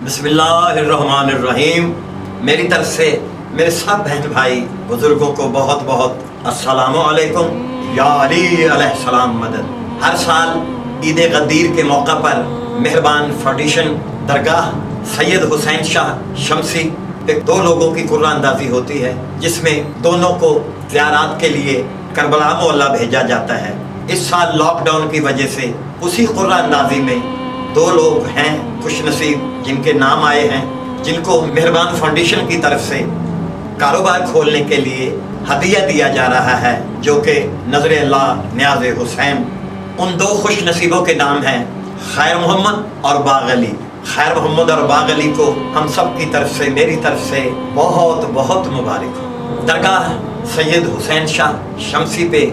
بسم اللہ الرحمن الرحیم۔ میری طرف سے میرے سب بہن بھائی بزرگوں کو بہت بہت السلام علیکم۔ یا علی علیہ السلام مدد۔ ہر سال عید غدیر کے موقع پر مہربان فاؤنڈیشن درگاہ سید حسین شاہ شمسی پہ دو لوگوں کی قرآن اندازی ہوتی ہے، جس میں دونوں کو زیارات کے لیے کربلا معلیٰ بھیجا جاتا ہے۔ اس سال لاک ڈاؤن کی وجہ سے اسی قرآن اندازی میں دو لوگ ہیں خوش نصیب جن کے نام آئے ہیں، جن کو مہربان فاؤنڈیشن کی طرف سے کاروبار کھولنے کے لیے ہدیہ دیا جا رہا ہے، جو کہ نظر اللہ نیاز حسین۔ ان دو خوش نصیبوں کے نام ہیں خیر محمد اور باغ علی۔ خیر محمد اور باغ علی کو ہم سب کی طرف سے، میری طرف سے بہت بہت مبارک ہو۔ درگاہ سید حسین شاہ شمسی پہ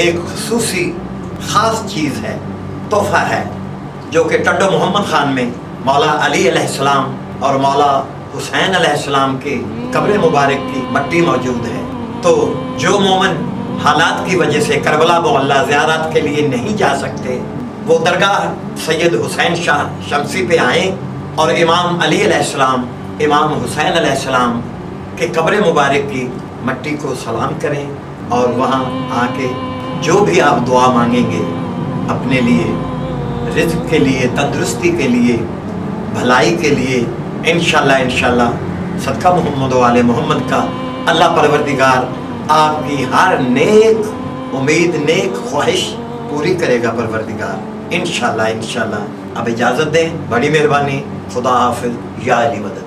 ایک خصوصی خاص چیز ہے، تحفہ ہے، جو کہ ٹڈو محمد خان میں مولا علی علیہ السلام اور مولا حسین علیہ السلام کی قبر مبارک کی مٹی موجود ہے۔ تو جو مومن حالات کی وجہ سے کربلا معلیٰ زیارت کے لیے نہیں جا سکتے، وہ درگاہ سید حسین شاہ شمسی پہ آئیں اور امام علی علیہ السلام، امام حسین علیہ السلام کے قبر مبارک کی مٹی کو سلام کریں، اور وہاں آ کے جو بھی آپ دعا مانگیں گے اپنے لیے، رزق کے لیے، تندرستی کے لیے، بھلائی کے لیے، انشاءاللہ صدقہ محمد و آل محمد کا اللہ پروردگار آپ کی ہر نیک امید، نیک خواہش پوری کرے گا پروردگار، انشاءاللہ۔ اب اجازت دیں، بڑی مہربانی، خدا حافظ، یا علی مدد۔